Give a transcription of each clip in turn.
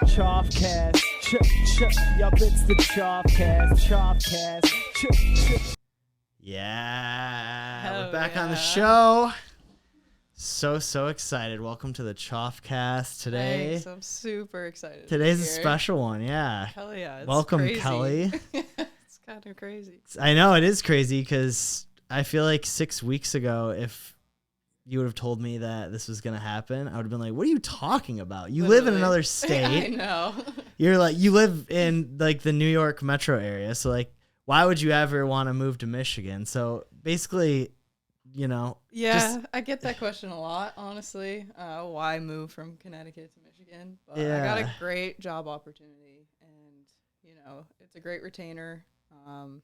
Choffcast. Yup, it's the Choffcast. Yeah, we're Oh, back on the yeah. show. So excited. Welcome to the Choffcast today. Thanks, I'm super excited. Today's a to be here. special one, yeah. Hell yeah. It's Welcome, crazy. Kelly. It's kind of crazy. I know it is crazy because I feel like 6 weeks ago, if you would have told me that this was going to happen, I would have been like, what are you talking about? You live in Literally. another I state. know. You live in like the New York metro area. So like, why would you ever want to move to Michigan? So basically, you know, Yeah, I get that question a lot, honestly. Why move from Connecticut to Michigan? But I got a great job opportunity, and, you know, it's a great retainer, and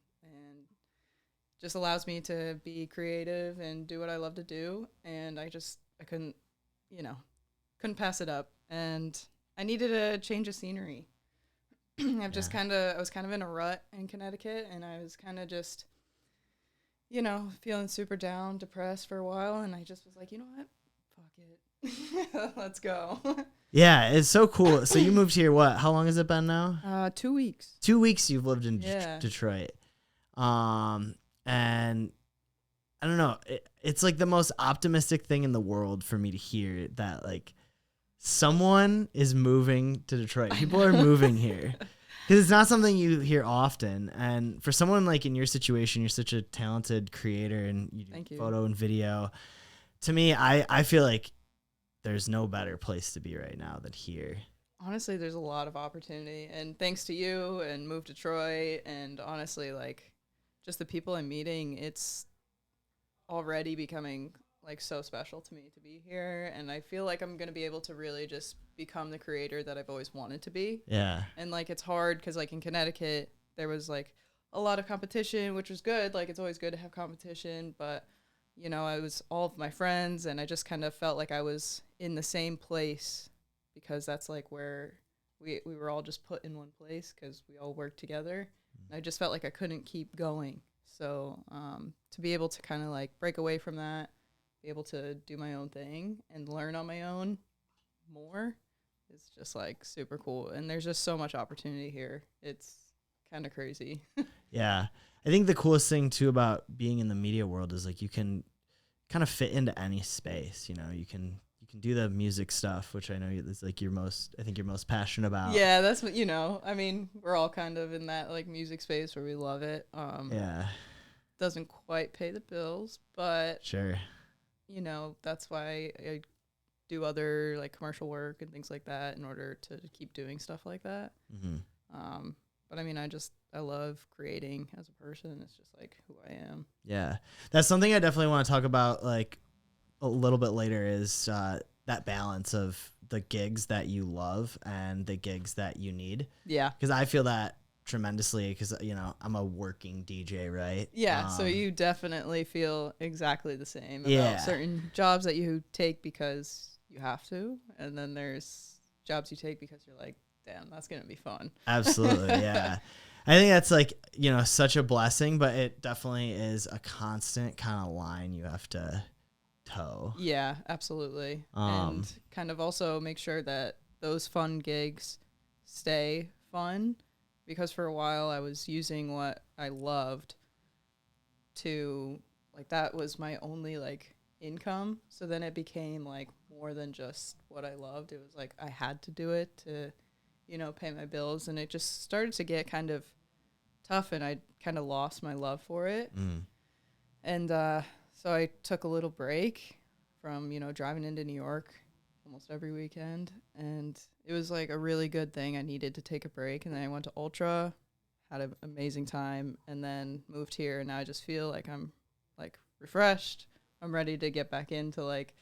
just allows me to be creative and do what I love to do. And I couldn't pass it up. And I needed a change of scenery. I was kind of in a rut in Connecticut, and I was kind of just, feeling super down, depressed for a while. And I just was like, you know what? Fuck it. Let's go. Yeah, it's so cool. So you moved here, what? How long has it been now? 2 weeks. 2 weeks you've lived in Yeah. Detroit. And I don't know, it's like the most optimistic thing in the world for me to hear that like someone is moving to Detroit. People are moving here. Because it's not something you hear often. And for someone like in your situation, you're such a talented creator and you do photo and video. To me, I feel like there's no better place to be right now than here. Honestly, there's a lot of opportunity. And thanks to you and Move Detroit, and honestly, like, just the people I'm meeting, it's already becoming like so special to me to be here. And I feel like I'm going to be able to really just become the creator that I've always wanted to be. Yeah. And like, it's hard because like in Connecticut, there was like a lot of competition, which was good. Like, it's always good to have competition, but I was all of my friends, and I just kind of felt like I was in the same place because that's like where we were all just put in one place because we all worked together. And I just felt like I couldn't keep going. So to be able to kind of like break away from that, be able to do my own thing and learn on my own more is just like super cool. And there's just so much opportunity here. It's kind of crazy. Yeah. I think the coolest thing too about being in the media world is like you can kind of fit into any space. You can do the music stuff, which I know is like you're most passionate about. Yeah, that's what, I mean, we're all kind of in that like music space where we love it. Yeah. Doesn't quite pay the bills, but Sure. That's why I do other like commercial work and things like that in order to keep doing stuff like that. Mm-hmm. But I mean, I love creating as a person. It's just like who I am. Yeah. That's something I definitely want to talk about like a little bit later is that balance of the gigs that you love and the gigs that you need. Yeah. Because I feel that tremendously because, I'm a working DJ, right? Yeah. So you definitely feel exactly the same about certain jobs that you take because you have to. And then there's jobs you take because you're like, damn, that's going to be fun. Absolutely. Yeah. I think that's like, such a blessing, but it definitely is a constant kind of line you have to toe. Yeah, absolutely. And kind of also make sure that those fun gigs stay fun, because for a while I was using what I loved to like, that was my only like income. So then it became like more than just what I loved. It was like I had to do it to, pay my bills, and it just started to get kind of tough, and I kind of lost my love for it. And so I took a little break from, driving into New York almost every weekend. And it was like a really good thing. I needed to take a break. And then I went to Ultra, had an amazing time, and then moved here. And now I just feel like I'm like refreshed. I'm ready to get back into like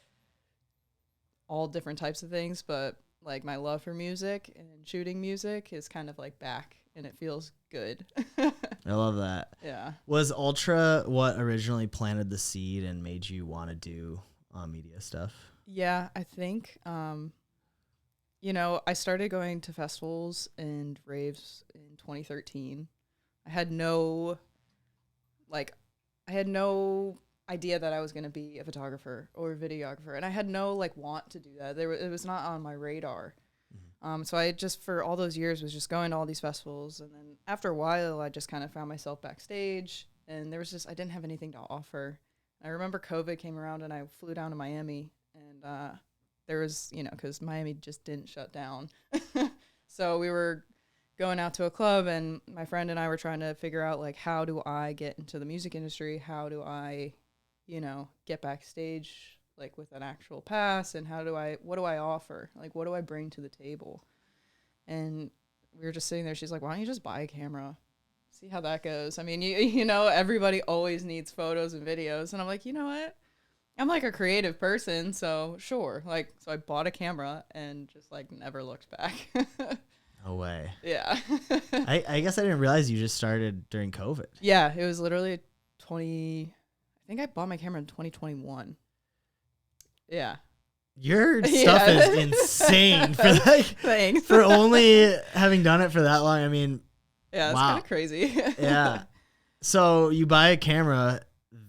all different types of things. But like my love for music and shooting music is kind of like back, and it feels good. I love that. Yeah. Was Ultra what originally planted the seed and made you want to do media stuff? Yeah, I think, I started going to festivals and raves in 2013. I had no idea that I was going to be a photographer or a videographer, and I had no want to do that. It was not on my radar. So I just, for all those years, was just going to all these festivals. And then after a while, I just kind of found myself backstage. And there was just, I didn't have anything to offer. I remember COVID came around and I flew down to Miami. And there was, you know, because Miami just didn't shut down. So we were going out to a club, and my friend and I were trying to figure out, like, how do I get into the music industry? How do I, you know, get backstage, like, with an actual pass? And what do I offer? Like, what do I bring to the table? And we were just sitting there. She's like, why don't you just buy a camera? See how that goes. I mean, you know, everybody always needs photos and videos. And I'm like, you know what? I'm like a creative person, so sure. Like, so I bought a camera and just like never looked back. No way. Yeah. I guess I didn't realize you just started during COVID. Yeah, it was literally I think I bought my camera in 2021. Yeah. Your stuff is insane for like Thanks. for only having done it for that long. I mean, Yeah, it's wow. kind of crazy. Yeah. So you buy a camera,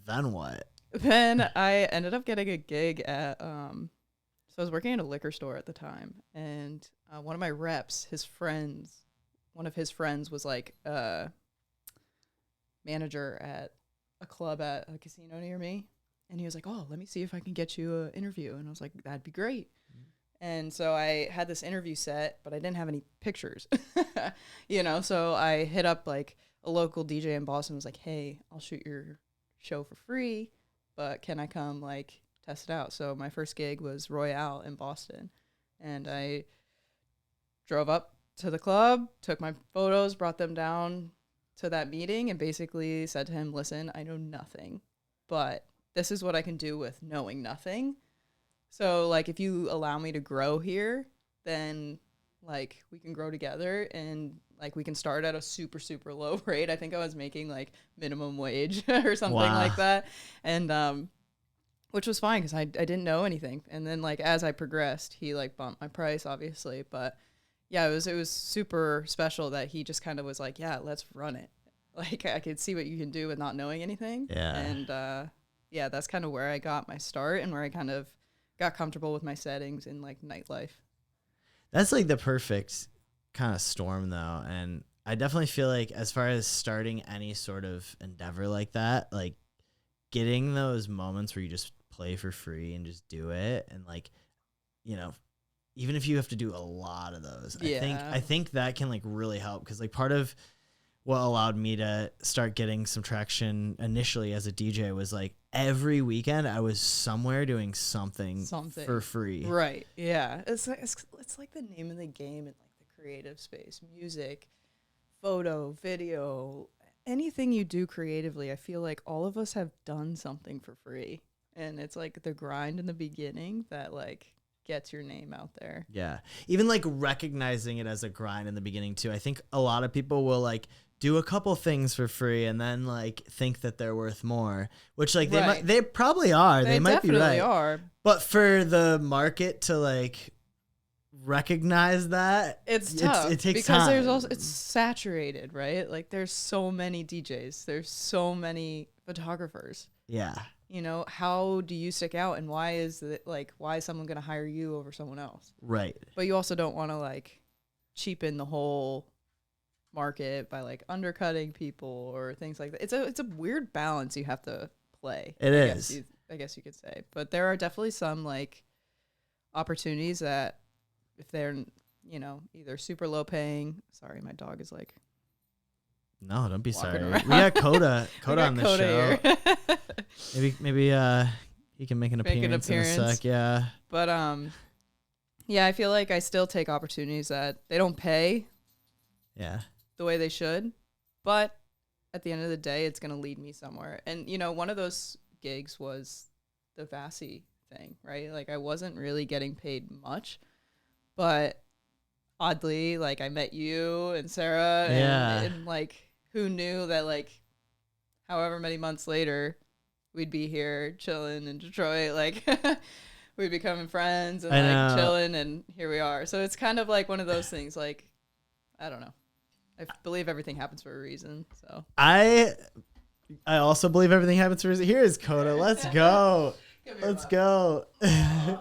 then what? Then I ended up getting a gig at so I was working at a liquor store at the time, and one of my reps, one of his friends was like a manager at a club at a casino near me, and he was like, oh, let me see if I can get you an interview. And I was like, that'd be great. And so I had this interview set, but I didn't have any pictures, you know, so I hit up like a local DJ in Boston, was like, hey, I'll shoot your show for free, but can I come like test it out? So my first gig was Royale in Boston, and I drove up to the club, took my photos, brought them down to that meeting, and basically said to him, listen, I know nothing, but this is what I can do with knowing nothing. So like, if you allow me to grow here, then like we can grow together, and like we can start at a super, super low rate. I think I was making like minimum wage or something like that. And, which was fine because I didn't know anything. And then like, as I progressed, he like bumped my price, obviously. But yeah, it was super special that he just kind of was like, yeah, let's run it. Like, I could see what you can do with not knowing anything. Yeah. And yeah, that's kind of where I got my start, and where I kind of got comfortable with my settings in like nightlife. That's like the perfect kind of storm though. And I definitely feel like as far as starting any sort of endeavor like that, like getting those moments where you just play for free and just do it, and like, you know, even if you have to do a lot of those, I think that can like really help, because like part of what allowed me to start getting some traction initially as a DJ was like every weekend I was somewhere doing something for free. Right. Yeah. It's like the name of the game in like the creative space. Music, photo, video, anything you do creatively, I feel like all of us have done something for free. And it's like the grind in the beginning that like gets your name out there. Yeah. Even like recognizing it as a grind in the beginning too. I think a lot of people will like do a couple things for free and then like think that they're worth more, which like they probably are. They might be right. Definitely are. But for the market to like recognize that, it's tough. It takes because time. There's also, it's saturated, right? Like there's so many DJs, there's so many photographers. Yeah. You know, how do you stick out, and why is someone going to hire you over someone else? Right. But you also don't want to like cheapen the whole market by like undercutting people or things like that. It's a weird balance you have to play. I guess you could say. But there are definitely some like opportunities that if they're, you know, either super low paying. Sorry, my dog is like. No, don't be sorry. Around. We got Coda on the show. Here. maybe he can make an appearance in a sec. Yeah. But yeah, I feel like I still take opportunities that they don't pay. Yeah. The way they should, but at the end of the day, it's gonna lead me somewhere. And you know, one of those gigs was the Vassy thing, right? Like I wasn't really getting paid much, but oddly, like I met you and Sarah, and like who knew that like however many months later we'd be here chilling in Detroit, like we'd be becoming friends and like chilling, and here we are. So it's kind of like one of those things, like I don't know. I believe everything happens for a reason. So I also believe everything happens for a reason. Here is Coda. Let's go. Let's go. Yeah,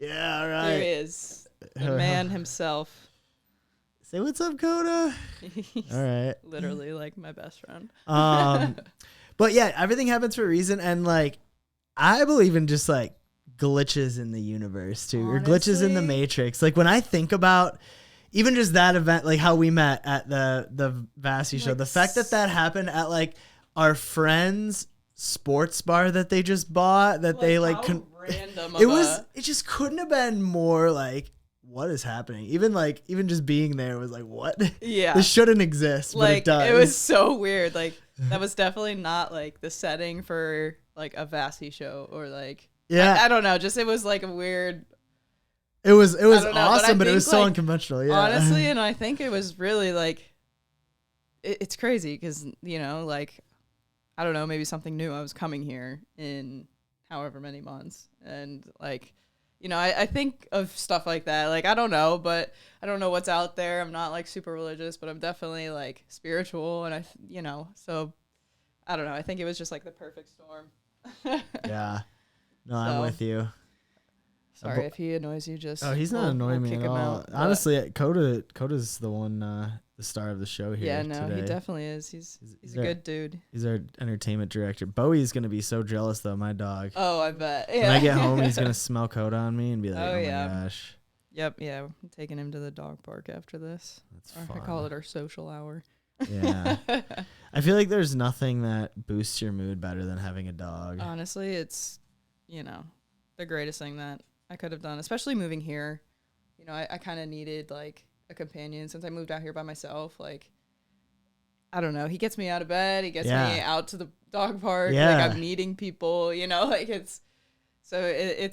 all right. Here he is. The man himself. Say what's up, Coda. He's All right. literally like my best friend. But yeah, everything happens for a reason, and like I believe in just like glitches in the universe too, or glitches in the Honestly? matrix. Like when I think about even just that event, like how we met at the Vassy show, Like the fact that that happened at like our friend's sports bar that they just bought, that they like random. it just couldn't have been more like, what is happening? Even just being there was like, what? Yeah. This shouldn't exist, but it Like does. it was so weird. Like that was definitely not like the setting for like a Vassy show or like I don't know. Just it was like a weird. It was don't know, awesome, but it think, was so like, unconventional. Yeah, honestly, and I think it was really like it's crazy because like I don't know, maybe something new. I was coming here in however many months, and like I think of stuff like that. Like I don't know, but I don't know what's out there. I'm not like super religious, but I'm definitely like spiritual, and so I don't know. I think it was just like the perfect storm. Yeah. No, I'm with you. Sorry if he annoys you. Just he's not annoying me kick at him all. out, but- Honestly, Coda's the one, the star of the show here. Yeah, no, today. he definitely is. He's a good dude. He's our entertainment director. Bowie's gonna be so jealous though, my dog. Oh, I bet. Yeah. When I get home, he's gonna smell Coda on me and be like, Oh, "Oh, yeah. my gosh, Yep. Yeah. I'm taking him to the dog park after this. that's Or fun." I call it our social hour. Yeah. I feel like there's nothing that boosts your mood better than having a dog. Honestly, it's the greatest thing that I could have done, especially moving here. I kind of needed like a companion since I moved out here by myself. Like, I don't know. He gets me out of bed. He gets me out to the dog park. Yeah. Like I'm meeting people, like it's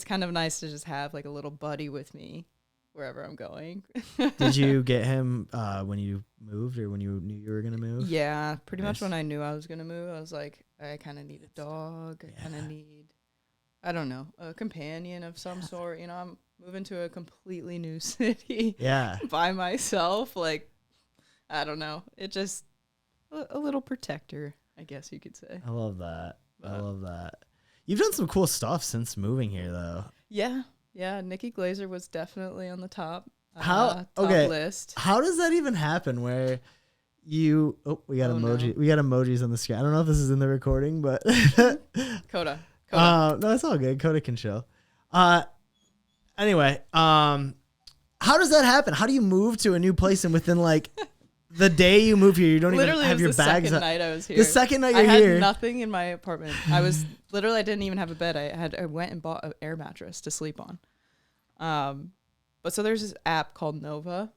kind of nice to just have like a little buddy with me wherever I'm going. Did you get him when you moved or when you knew you were going to move? Yeah, pretty much Nice. when I knew I was going to move, I was like, I kind of need a dog. I kind of need, I don't know, a companion of some sort. I'm moving to a completely new city Yeah. by myself. Like, I don't know. It just, a little protector, I guess you could say. I love that. You've done some cool stuff since moving here, though. Yeah. Yeah. Nikki Glazer was definitely on the top. Top list. How does that even happen? Where you? Oh, we got emoji. no. We got emojis on the screen. I don't know if this is in the recording, but Coda. no, it's all good. Coda can chill. Anyway, how does that happen? How do you move to a new place and within like the day you move here, you don't Literally, even have it your was the bags? second night I was here. The second night I you're had here. nothing in my apartment. I didn't even have a bed. I went and bought an air mattress to sleep on. But so there's this app called Nova,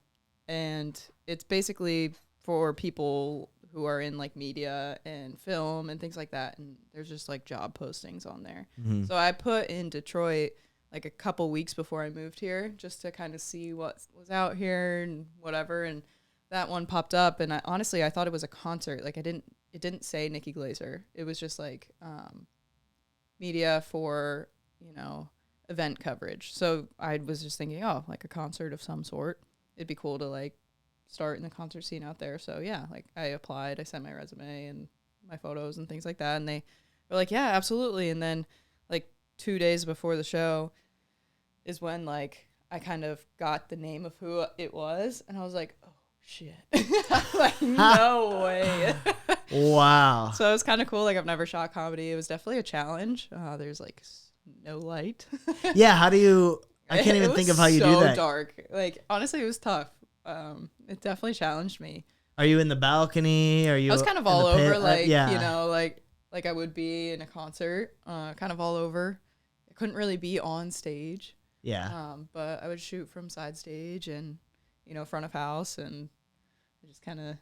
and it's basically for people who are in like media and film and things like that. And there's just like job postings on there. Mhm. So I put in Detroit like a couple weeks before I moved here just to kind of see what was out here and whatever. And that one popped up, and I thought it was a concert. Like it didn't say Nikki Glazer. It was just like media for, event coverage. So I was just thinking, oh, like a concert of some sort. It'd be cool to like start in the concert scene out there. So yeah, like I applied, I sent my resume and my photos and things like that. And they were like, yeah, absolutely. And then like 2 days before the show is when like I kind of got the name of who it was. And I was like, oh shit. Like, no way. Wow. So it was kind of cool. Like I've never shot comedy. It was definitely a challenge. There's like no light. Yeah. How do you? I can't even think of how you do that. So dark. Like honestly, it was tough. It definitely challenged me. Are you in the balcony? Are you? I was kind of in all the pit? over, like yeah. like I would be in a concert. Kind of all over. I couldn't really be on stage. Yeah. But I would shoot from side stage and front of house, and I just kind of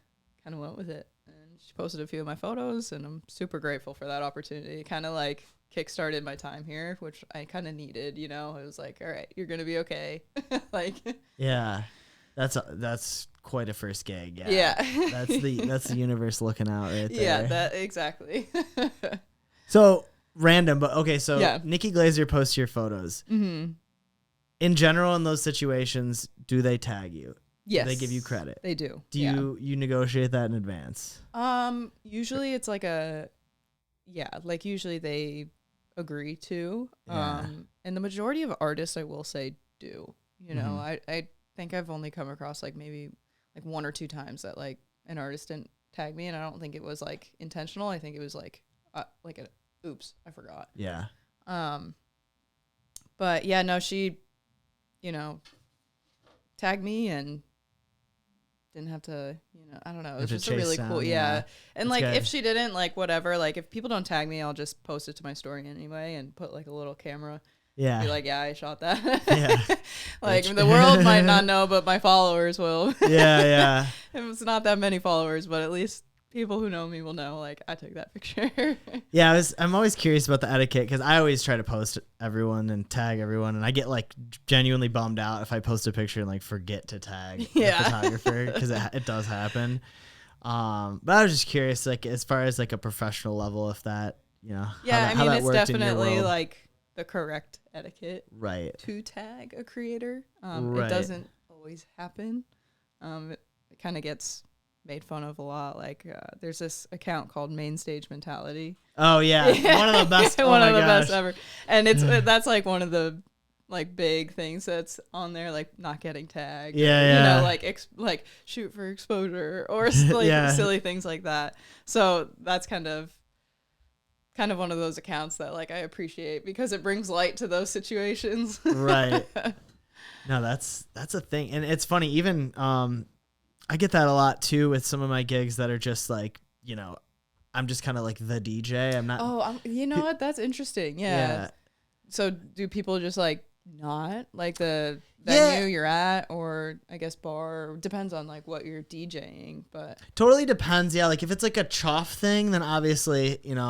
went with it. And she posted a few of my photos, and I'm super grateful for that opportunity. It kind of like kickstarted my time here, which I kind of needed. It was like, all right, you're gonna be okay. Like, Yeah. That's quite a first gig. Yeah. yeah. That's the universe looking out right there. Yeah, that exactly. So random, but okay. So Yeah. Nikki Glazer posts your photos. Mm-hmm. In general, in those situations, do they tag you? Yes, Do they give you credit? They do. Do yeah. you negotiate that in advance? Usually it's like like usually they agree to. Yeah. And the majority of artists, I will say, do. You know, I think I've only come across like maybe like 1 or 2 times that like an artist didn't tag me, and I don't think it was like intentional. I think it was like oops, I forgot. Yeah. But yeah, no, she, you know, tagged me and didn't have to, you know, I don't know. It was just a really cool, yeah. And like, if she didn't, like, whatever, like, if people don't tag me, I'll just post it to my story anyway and put like a little camera. Yeah. Be like, yeah, I shot that. Yeah. Like, the world might not know, but my followers will. Yeah. It's not that many followers, but at least people who know me will know, like, I took that picture. Yeah, I'm always curious about the etiquette because I always try to post everyone and tag everyone, and I get like genuinely bummed out if I post a picture and like forget to tag the photographer because it does happen. But I was just curious, like as far as like a professional level, if that, you know, yeah, how that it's worked definitely in your world. like the correct etiquette, Right. to tag a creator. Right. It doesn't always happen. It kind of gets made fun of a lot. Like there's this account called Main Stage Mentality. Oh yeah, one of the best. One of the best ever. And that's like one of the like big things that's on there, like not getting tagged. Yeah, or, yeah. You know, like shoot for exposure or like silly things like that. So that's kind of one of those accounts that like I appreciate because it brings light to those situations. Right. No, that's a thing, and it's funny. Even I get that a lot too with some of my gigs that are just like, you know, I'm just kind of like the DJ. I'm not. Oh, you know what? That's interesting. Yeah. So do people just like not like the venue you're at, or I guess bar? Depends on like what you're DJing, but totally depends. Yeah, like if it's like a CHOFF thing, then obviously, you know,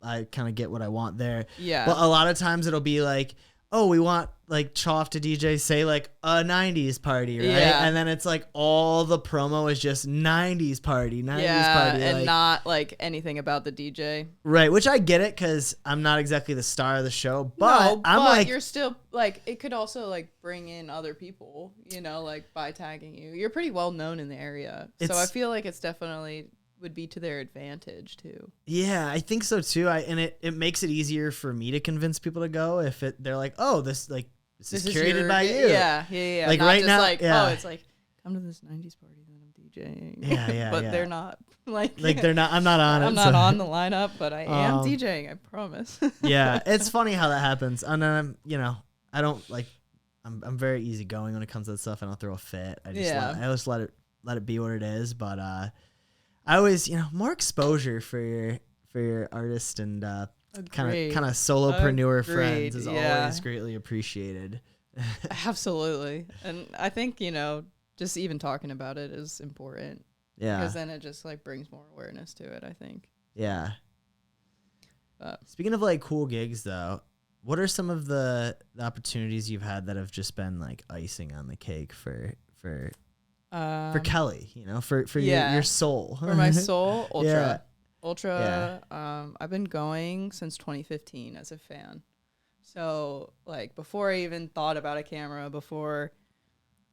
I kind of get what I want there. Yeah. But a lot of times it'll be like, oh, we want like CHOFF to DJ, say like a 90s party, right? Yeah. And then it's like all the promo is just 90s party, 90s party. And like, not like anything about the DJ. Right, which I get it because I'm not exactly the star of the show, but I'm but like, you're still like, it could also like bring in other people, you know, like by tagging you. You're pretty well known in the area. So I feel like it's definitely would be to their advantage too. Yeah, I think so too. And it makes it easier for me to convince people to go if they're like, oh, this is curated by you. Yeah. Like not right just now, like, yeah. oh, it's like come to this 90s party that I'm DJing. Yeah, but they're not like they're not. I'm not on it. I'm not on the lineup, but I am DJing. I promise. Yeah, it's funny how that happens. And then I don't like. I'm very easygoing when it comes to that stuff. I don't throw a fit. I just let it be what it is. But I always, more exposure for your artist and kind of solopreneur friends is always greatly appreciated. Absolutely. And I think, just even talking about it is important. Yeah. Because then it just like brings more awareness to it, I think. Yeah. Speaking of like cool gigs though, what are some of the opportunities you've had that have just been like icing on the cake for Kelly, for your soul? For my soul, Ultra. Yeah. Ultra, I've been going since 2015 as a fan. So, like, before I even thought about a camera, before,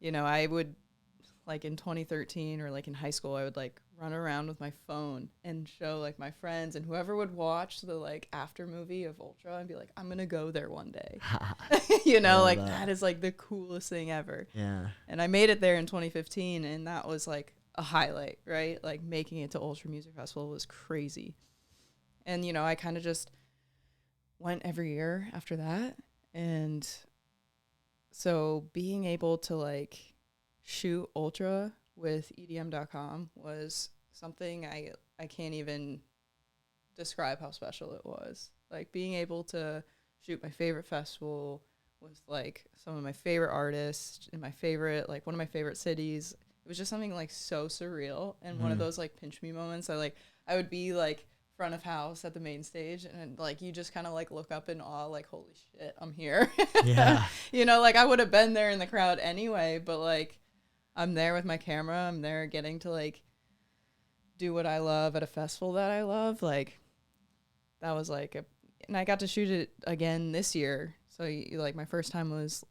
I would, like, in 2013 or, like, in high school, I would, like, run around with my phone and show, like, my friends and whoever would watch the, like, after movie of Ultra and be like, I'm going to go there one day. That is, like, the coolest thing ever. Yeah. And I made it there in 2015, and that was, like, a highlight, right? Like, making it to Ultra Music Festival was crazy. And, I kind of just went every year after that. And so being able to, like, shoot Ultra with EDM.com was something I can't even describe how special it was. Like, being able to shoot my favorite festival with, like, some of my favorite artists in my favorite, like, one of my favorite cities. It was just something, like, so surreal and one of those, like, pinch me moments. I would be, like, front of house at the main stage and, like, you just kind of, like, look up in awe, like, holy shit, I'm here. Yeah. Like, I would have been there in the crowd anyway, but, like, I'm there with my camera. I'm there getting to, like, do what I love at a festival that I love. Like, that was, like, and I got to shoot it again this year. So, like, my first time was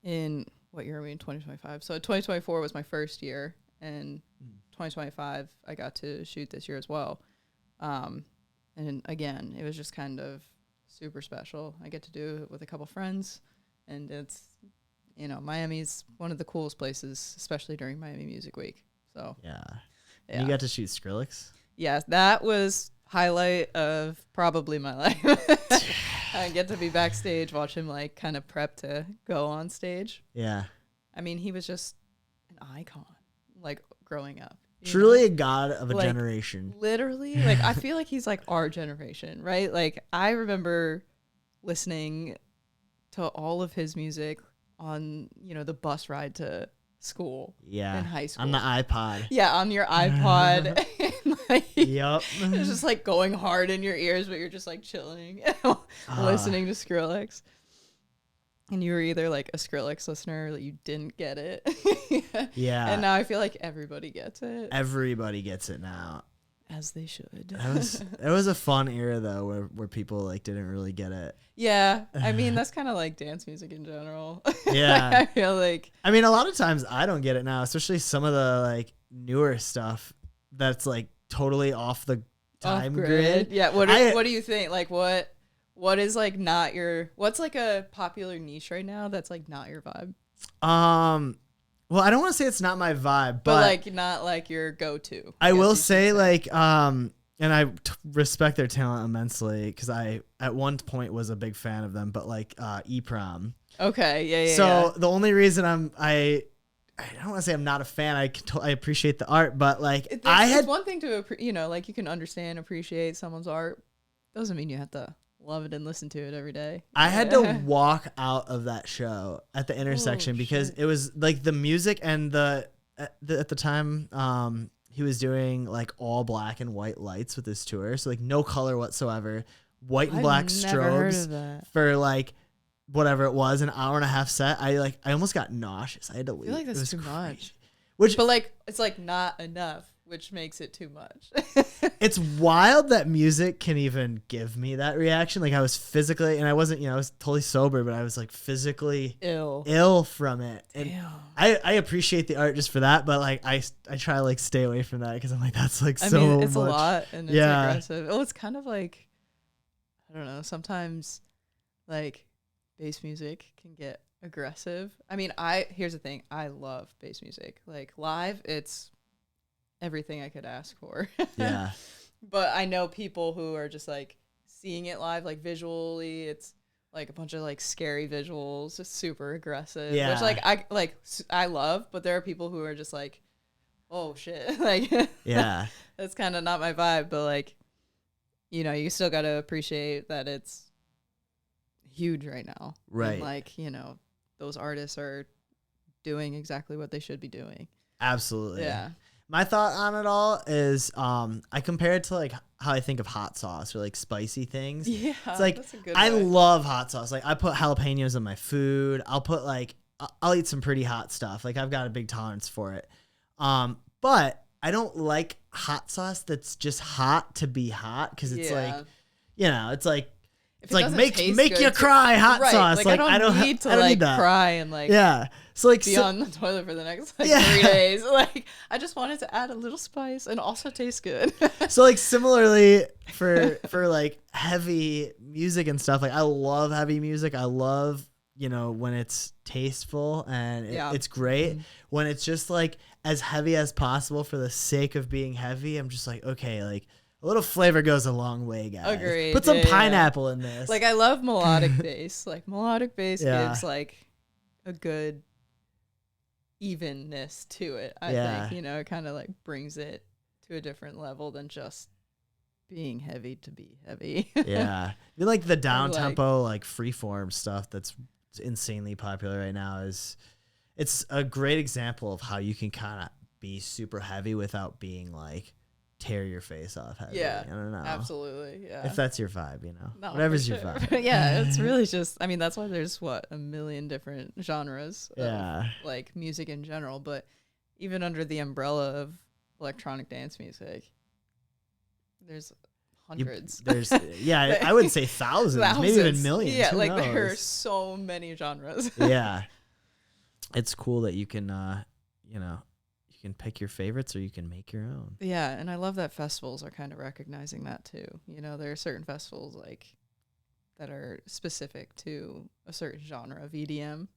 in... What year are we in? 2025. So 2024 was my first year, and 2025 I got to shoot this year as well. And again, it was just kind of super special. I get to do it with a couple friends, and it's you know, Miami's one of the coolest places, especially during Miami Music Week. So Yeah. yeah. You got to shoot Skrillex? Yes, that was highlight of probably my life. I get to be backstage, watch him like kind of prep to go on stage. Yeah. I mean, he was just an icon, like growing up. Truly a god of a like, generation. Literally, like I feel like he's like our generation, right? Like I remember listening to all of his music on, you know, the bus ride to school. Yeah. In high school. On the iPod. Yeah, on your iPod. And like, Yep. it's just like going hard in your ears, but you're just like chilling, listening to Skrillex. And you were either like a Skrillex listener or you didn't get it. Yeah. And now I feel like everybody gets it. Everybody gets it now. As they should. It was a fun era though where people like didn't really get it. Yeah. I mean, that's kind of like dance music in general. Yeah. I feel like. I mean, a lot of times I don't get it now, especially some of the like newer stuff that's like totally off the time grid. Yeah. What do you think? Like what is like not your, what's like a popular niche right now that's like not your vibe? Well, I don't want to say it's not my vibe, but like not like your go-to. I will say like, and I respect their talent immensely because I at one point was a big fan of them, but like EPROM. Okay, yeah. So the only reason I don't want to say I'm not a fan. I appreciate the art, but like it's one thing to like you can understand, appreciate someone's art. Doesn't mean you have to love it and listen to it every day. I had to walk out of that show at the intersection because it was like the music and at the time he was doing like all black and white lights with his tour, so like no color whatsoever, white and black strobes for like whatever it was, an hour and a half set. I almost got nauseous. I had to leave. I feel like that's too much. But like it's like not enough, which makes it too much. It's wild that music can even give me that reaction. Like I was physically, and I wasn't, I was totally sober, but I was like physically ill from it. And I appreciate the art just for that, but like I try to like stay away from that because I'm like, that's like so much. It's a lot and it's aggressive. Oh, it's kind of like, I don't know, sometimes like bass music can get aggressive. I mean, here's the thing. I love bass music. Like live, it's everything I could ask for. Yeah. But I know people who are just like seeing it live, like visually, it's like a bunch of like scary visuals, just super aggressive. Yeah. Which I love, but there are people who are just like, oh shit. Like yeah. That's kind of not my vibe, but like, you still got to appreciate that it's huge right now. Right. And like, those artists are doing exactly what they should be doing. Absolutely. Yeah. My thought on it all is I compare it to like how I think of hot sauce or like spicy things. Yeah. It's like that's a good I way. love hot sauce. Like I put jalapenos in my food. I'll eat some pretty hot stuff. Like I've got a big tolerance for it. But I don't like hot sauce that's just hot to be hot because it's like, it's like it's like make you cry hot sauce. Like I don't need to like cry and like So like be on the toilet for the next 3 days. Like I just wanted to add a little spice and also taste good. So like similarly for like heavy music and stuff, like I love heavy music. I love when it's tasteful and it's great. Mm-hmm. When it's just like as heavy as possible for the sake of being heavy, I'm just like, okay, like a little flavor goes a long way, guys. Agreed. Put some pineapple in this. Like I love melodic bass. Like melodic bass gives like a good evenness to it. I think it kind of like brings it to a different level than just being heavy to be heavy. Yeah, I feel like the down tempo like freeform stuff that's insanely popular right now it's a great example of how you can kind of be super heavy without being like tear your face off heavy. I don't know. Absolutely. Yeah. If that's your vibe, No, whatever's your vibe. It's really just, that's why there's a million different genres of like music in general, but even under the umbrella of electronic dance music, there's hundreds. I would say thousands, maybe even millions. Yeah, Who like knows? there are so many genres. Yeah. It's cool that you can, you can pick your favorites or you can make your own. Yeah, and I love that festivals are kind of recognizing that too. There are certain festivals like that are specific to a certain genre of EDM.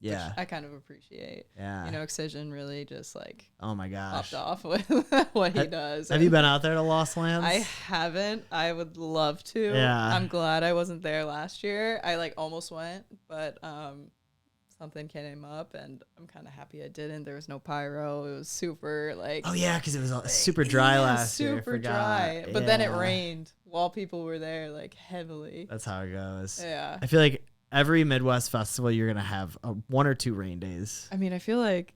Yeah. Which I kind of appreciate. Yeah. You know, Excision really just like Oh my gosh. popped off with what he does. Have you been out there to Lost Lands? I haven't. I would love to. Yeah. I'm glad I wasn't there last year. I like almost went, but something came up and I'm kind of happy I didn't. There was no pyro. It was super like. Oh yeah, because it was super dry last year. Super dry. But then it rained while people were there like heavily. That's how it goes. Yeah. I feel like every Midwest festival you're gonna have 1 or 2 rain days. I mean, I feel like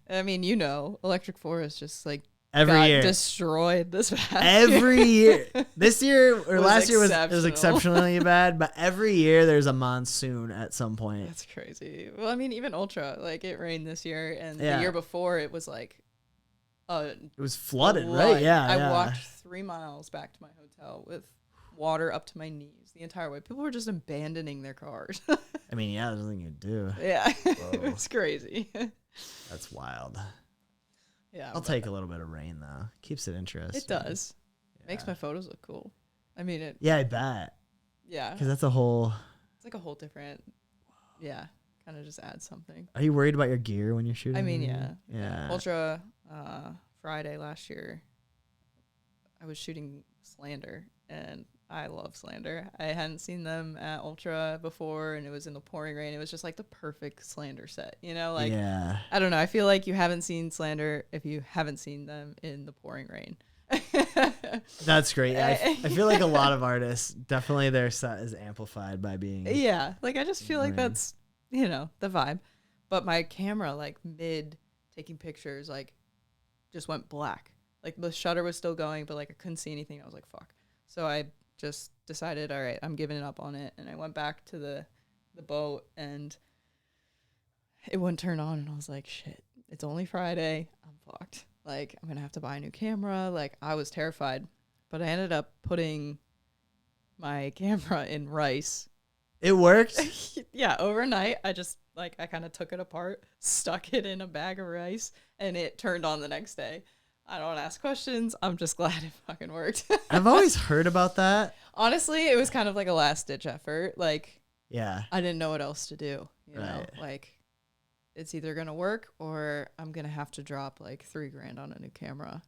I mean, you know, Electric Forest just like every year destroyed this past every year. This year or last year was exceptional. exceptionally bad, but every year there's a monsoon at some point. That's crazy. Well, I mean, even Ultra, like it rained this year, and Yeah. the year before it was like, It was flooded, flood. right? Yeah. I yeah. walked 3 miles back to my hotel with water up to my knees the entire way. People were just abandoning their cars. I mean, yeah, there's nothing you can do. Yeah, it's crazy. That's wild. Yeah, I'll take a little bit of rain though. Keeps it interesting. It does. Yeah. Makes my photos look cool. I mean, it. Yeah, I bet. Yeah, Because that's a whole. it's like a whole different. Yeah, kind of just adds something. Are you worried about your gear when you're shooting? I mean, yeah. Yeah. Ultra Friday last year, I was shooting Slander, and I love Slander. I hadn't seen them at Ultra before, and it was in the pouring rain. It was just like the perfect Slander set, you know? Like, yeah. I don't know. I feel like you haven't seen Slander if you haven't seen them in the pouring rain. That's great. I feel like a lot of artists, definitely their set is amplified by being. Yeah, like I just feel like rain. that's, you know, the vibe. But my camera, like mid taking pictures, like just went black. Like the shutter was still going, but like I couldn't see anything. I was like, fuck. So I just decided, all right, I'm giving up on it. And I went back to the boat and it wouldn't turn on. And I was like, shit, it's only Friday. I'm fucked. Like, I'm going to have to buy a new camera. Like, I was terrified. But I ended up putting my camera in rice. It worked. Yeah, overnight. I just, like, I kind of took it apart, stuck it in a bag of rice, and it turned on the next day. I don't ask questions. I'm just glad it fucking worked. I've always heard about that. Honestly, it was kind of like a last-ditch effort. Like, Yeah. I didn't know what else to do, you know? Right. Like, it's either going to work or I'm going to have to drop, like, $3,000 on a new camera.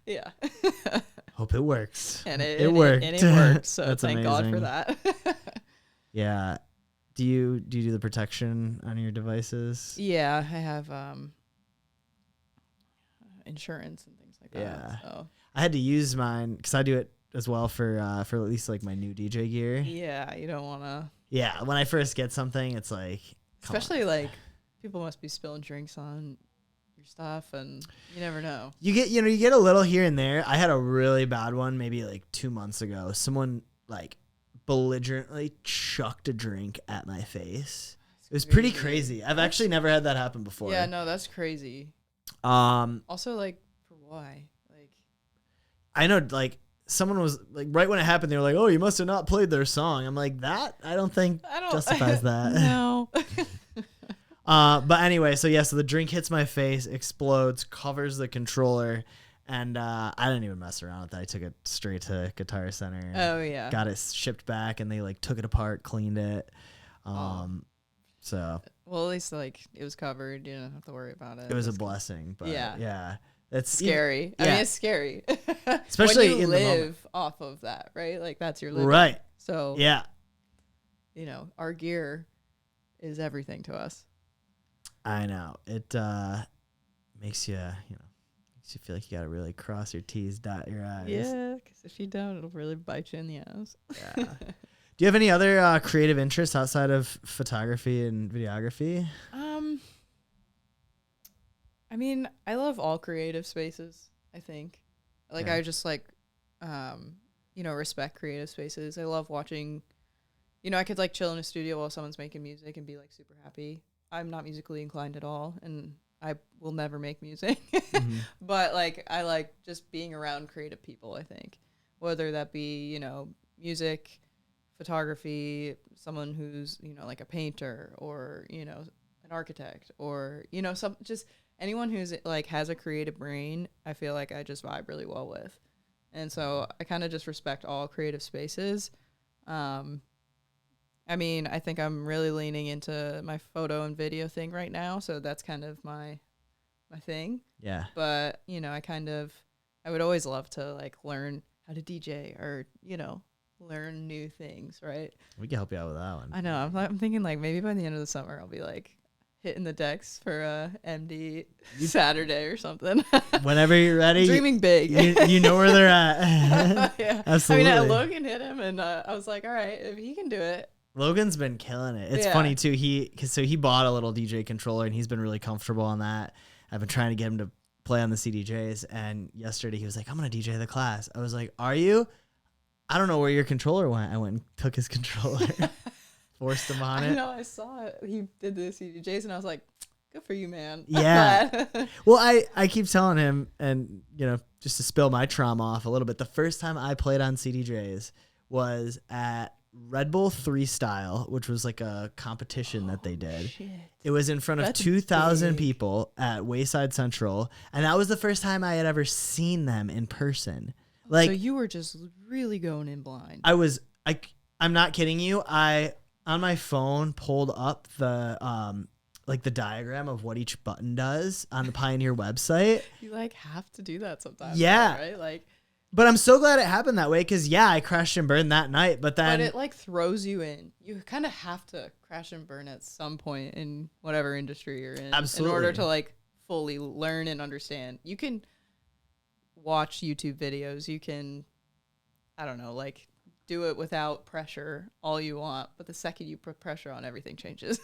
Yeah. Hope it works. And it it worked. And it worked, so That's thank God for amazing. that. Yeah. Do you do the protection on your devices? Yeah, I have insurance and things like that. Yeah. So. I had to use mine because I do it as well for at least like my new DJ gear. Yeah, you don't want to. Yeah, when I first get something, it's like, come Especially on. like people must be spilling drinks on your stuff, and you never know. You get a little here and there. I had a really bad one maybe like 2 months ago. Someone like belligerently chucked a drink at my face. It was pretty crazy. I've actually never had that happen before. Yeah, no, that's crazy. Um, Also, like, for why? Like, I know, like, someone was like, right when it happened, they were like, "Oh, you must have not played their song." I'm like, that I don't think justifies that. No. But anyway, so the drink hits my face, explodes, covers the controller, and I didn't even mess around with that. I took it straight to Guitar Center. And Oh yeah. got it shipped back, and they like took it apart, cleaned it. So Well, at least like it was covered. You don't have to worry about it. it was a blessing. But yeah, that's scary. I yeah. mean, it's scary. Especially when you in the moment. live off of that, right? Like that's your living. Right. So Yeah. you know, our gear is everything to us. I know. It makes you feel like you got to really cross your T's, dot your I's. Yeah, because if you don't, it'll really bite you in the ass. Yeah. Do you have any other creative interests outside of photography and videography? I mean, I love all creative spaces, I think. Like, Yeah. I just, like, respect creative spaces. I love watching, I could, like, chill in a studio while someone's making music and be, like, super happy. I'm not musically inclined at all, and I will never make music. Mm-hmm. But, like, I like just being around creative people, I think. Whether that be, music, photography, someone who's, like a painter or, an architect or, just anyone who's like has a creative brain, I feel like I just vibe really well with. And so I kind of just respect all creative spaces. I I mean, I think I'm really leaning into my photo and video thing right now, so that's kind of my thing. Yeah. But, I would always love to like learn how to DJ or, learn new things, right? We can help you out with that one. I know. I'm thinking like maybe by the end of the summer I'll be like hitting the decks for MD Saturday or something. Whenever you're ready. Dreaming big. You know where they're at. Yeah. Absolutely. I mean, Logan hit him and I was like, all right, if he can do it. Logan's been killing it. It's funny too. He bought a little DJ controller and he's been really comfortable on that. I've been trying to get him to play on the CDJs, and yesterday he was like, I'm gonna DJ the class. I was like, are you? I don't know where your controller went. I went and took his controller, forced him on it. I know, I saw it. He did the CDJs and I was like, good for you, man. Yeah. Well, I keep telling him, and just to spill my trauma off a little bit, the first time I played on CDJs was at Red Bull 3 Style, which was like a competition that they did. Shit. It was in front of 2,000 people at Wayside Central, and that was the first time I had ever seen them in person. Like, so you were just really going in blind. I'm not kidding you. I on my phone pulled up the the diagram of what each button does on the Pioneer website. You like have to do that sometimes. Yeah. Right? Like, but I'm so glad it happened that way because I crashed and burned that night. But it like throws you in. You kind of have to crash and burn at some point in whatever industry you're in. Absolutely. In order to like fully learn and understand. You can watch YouTube videos. You can, I don't know, like do it without pressure all you want. But the second you put pressure on, everything changes.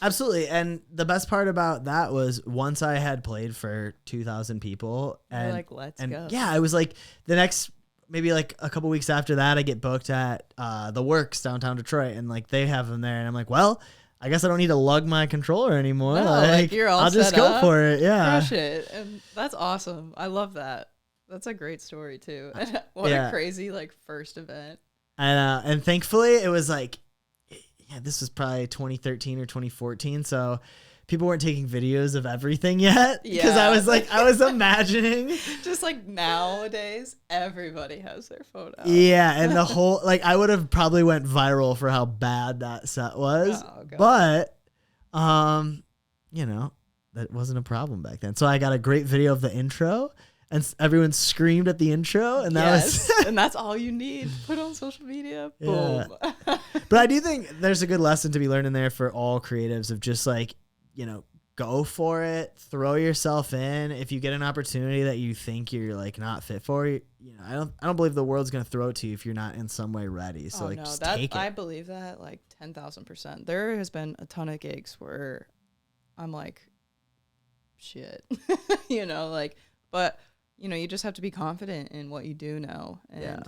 Absolutely. And the best part about that was once I had played for 2,000 people and you're like, let's go. Yeah, I was like the next, maybe like a couple weeks after that, I get booked at the Works downtown Detroit, and like they have them there. And I'm like, well, I guess I don't need to lug my controller anymore. No, like you're all I'll just set go up, for it. Yeah. Crush it. And that's awesome. I love that. That's a great story too. What a crazy like first event. And thankfully it was like, this was probably 2013 or 2014. So people weren't taking videos of everything yet. Because I was imagining. Just like nowadays, everybody has their photo. Yeah. And the whole, like, I would have probably went viral for how bad that set was. Oh, God. But, that wasn't a problem back then. So I got a great video of the intro. And everyone screamed at the intro, and that was and that's all you need. Put on social media. Yeah. Boom. But I do think there's a good lesson to be learned in there for all creatives of just like, go for it, throw yourself in. If you get an opportunity that you think you're like not fit for, I don't believe the world's gonna throw it to you if you're not in some way ready. So just take it. I believe that like 10,000%. There has been a ton of gigs where I'm like, shit, but. You just have to be confident in what you do now. And,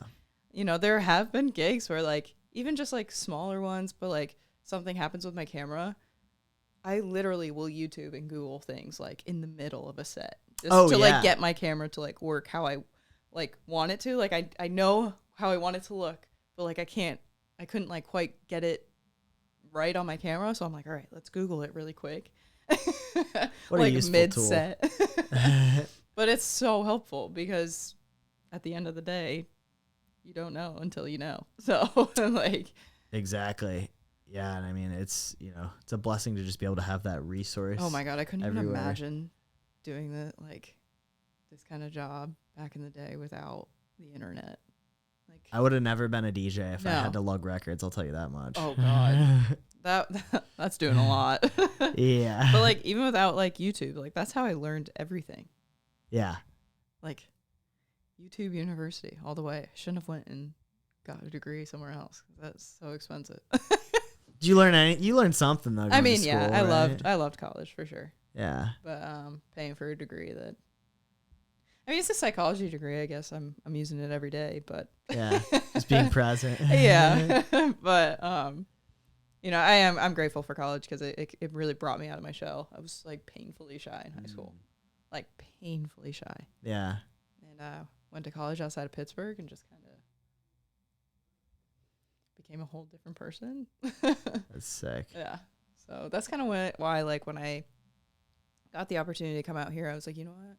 there have been gigs where, like, even just, like, smaller ones, but, like, something happens with my camera. I literally will YouTube and Google things, like, in the middle of a set. Just to, like, get my camera to, like, work how I, like, want it to. Like, I know how I want it to look, but, like, I couldn't, like, quite get it right on my camera. So I'm like, all right, let's Google it really quick. What like, a useful mid-set. tool. But it's so helpful because at the end of the day, you don't know until you know. So like exactly. Yeah, and I mean it's a blessing to just be able to have that resource. Oh my God, I couldn't everywhere. even imagine doing this kind of job back in the day without the internet. Like I would have never been a DJ if I had to lug records, I'll tell you that much. Oh God. That's doing a lot. Yeah. But like even without like YouTube, like that's how I learned everything. Yeah. Like YouTube University all the way. I shouldn't have went and got a degree somewhere else. That's so expensive. Did you learn you learned something though? I mean, school, yeah, right? I loved college for sure. Yeah. But paying for a degree it's a psychology degree, I guess. I'm using it every day, but yeah, just being present. Yeah. But I'm grateful for college because it really brought me out of my shell. I was like painfully shy in high school. Like painfully shy. Yeah. And went to college outside of Pittsburgh and just kind of became a whole different person. That's sick. Yeah. So that's kind of why like when I got the opportunity to come out here, I was like, you know what?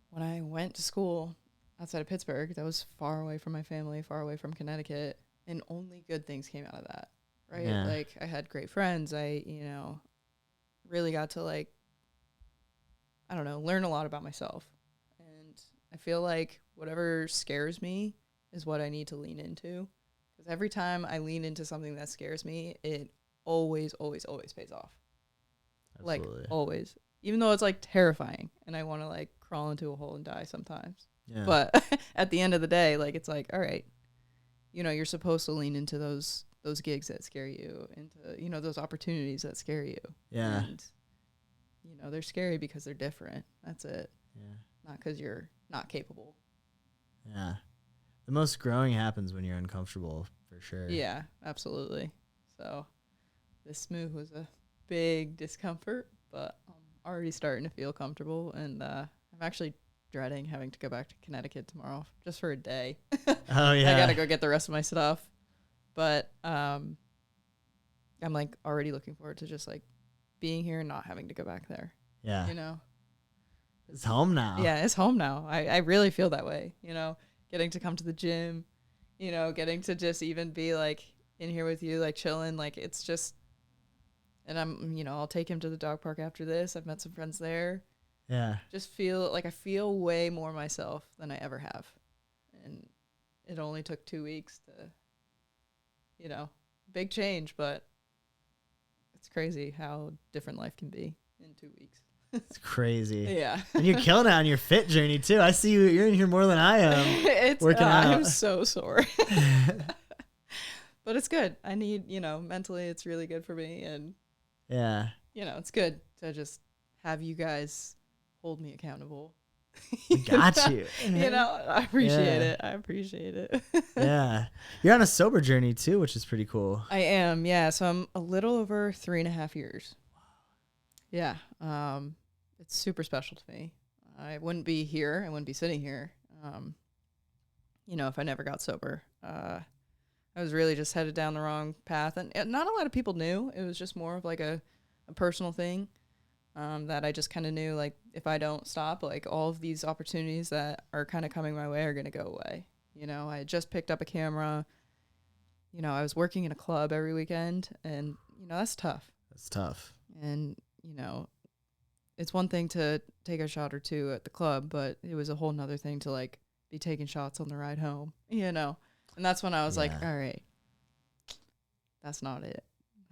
When I went to school outside of Pittsburgh, that was far away from my family, far away from Connecticut. and only good things came out of that, right? Yeah. Like I had great friends. I, really got to like, I don't know, learn a lot about myself. And I feel like whatever scares me is what I need to lean into. Because every time I lean into something that scares me, it always, always, always pays off. Absolutely. Like always. Even though it's like terrifying and I want to like crawl into a hole and die sometimes. Yeah. But at the end of the day, like it's like, all right, you're supposed to lean into those gigs that scare you, into, those opportunities that scare you. Yeah. And, they're scary because they're different. That's it. Yeah. Not because you're not capable. Yeah. The most growing happens when you're uncomfortable, for sure. Yeah, absolutely. So this move was a big discomfort, but I'm already starting to feel comfortable. And I'm actually dreading having to go back to Connecticut tomorrow just for a day. Oh, yeah. I got to go get the rest of my stuff. But I'm like already looking forward to just like being here and not having to go back there. Yeah. You know? It's home now. Yeah, it's home now. I really feel that way, getting to come to the gym, getting to just even be like in here with you, like chilling, like it's just, and I'll take him to the dog park after this. I've met some friends there. Yeah. Just feel like I feel way more myself than I ever have. And it only took 2 weeks to, big change, but it's crazy how different life can be in 2 weeks. It's crazy. Yeah. And you're killing it on your fit journey too. I see you're in here more than I am. Working out. I'm so sore. But it's good. I need, mentally it's really good for me. And, Yeah. It's good to just have you guys hold me accountable. We got you. I appreciate it. I appreciate it. Yeah. You're on a sober journey too, which is pretty cool. I am. Yeah. So I'm a little over 3.5 years. Yeah. It's super special to me. I wouldn't be here. I wouldn't be sitting here. If I never got sober. I was really just headed down the wrong path, and not a lot of people knew. It was just more of like a personal thing. That I just kind of knew, like, if I don't stop, like, all of these opportunities that are kind of coming my way are going to go away. I had just picked up a camera. I was working in a club every weekend, and, that's tough. That's tough. And, it's one thing to take a shot or two at the club, but it was a whole nother thing to, like, be taking shots on the ride home, And that's when I was like, all right, that's not it.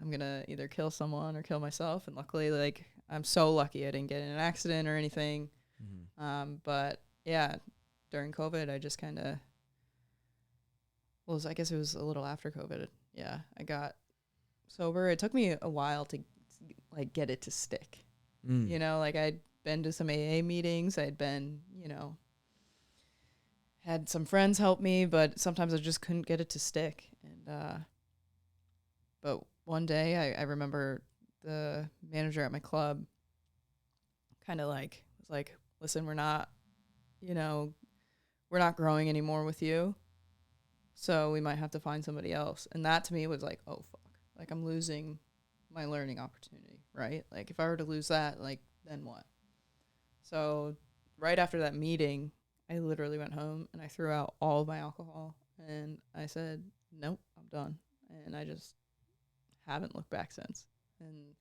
I'm going to either kill someone or kill myself. And luckily, like, I'm so lucky I didn't get in an accident or anything. Mm-hmm. But yeah, during COVID, I just kind of, I guess it was a little after COVID. Yeah, I got sober. It took me a while to like get it to stick. Like I'd been to some AA meetings. I'd been, had some friends help me, but sometimes I just couldn't get it to stick. And, but one day I remember the manager at my club kind of like was like, listen, we're not growing anymore with you. So we might have to find somebody else. And that to me was like, oh, fuck. Like I'm losing my learning opportunity, right? Like if I were to lose that, like then what? So right after that meeting, I literally went home and I threw out all of my alcohol and I said, nope, I'm done. And I just haven't looked back since. And,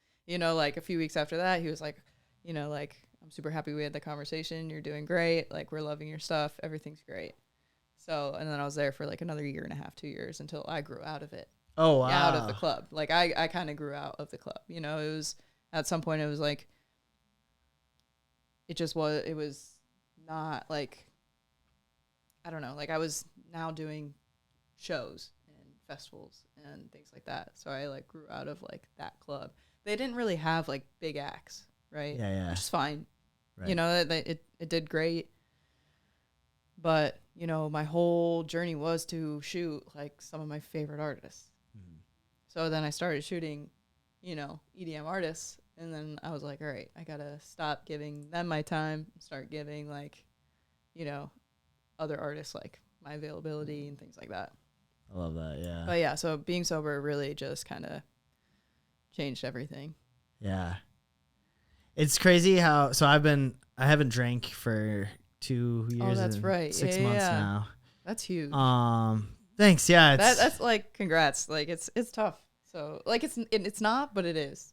like a few weeks after that, he was like, like, I'm super happy we had the conversation. You're doing great. Like, we're loving your stuff. Everything's great. So, and then I was there for like another 1.5, 2 years until I grew out of it. Oh, wow. Out of the club. Like, I kind of grew out of the club. It was, at some point, it was like, it was not like, I don't know. Like, I was now doing shows and festivals and things like that. So I like grew out of like that club. They didn't really have like big acts, right? Yeah. Which is fine. Right. It did great. But, my whole journey was to shoot like some of my favorite artists. Mm-hmm. So then I started shooting, EDM artists. And then I was like, all right, I got to stop giving them my time, start giving like, other artists like my availability and things like that. I love that. Yeah. But yeah, so being sober really just kind of changed everything. Yeah. It's crazy how, I haven't drank for 2 years. Oh, that's and right. 6 months now. That's huge. Thanks. Yeah. That's like, congrats. Like it's tough. So like it's not, but it is.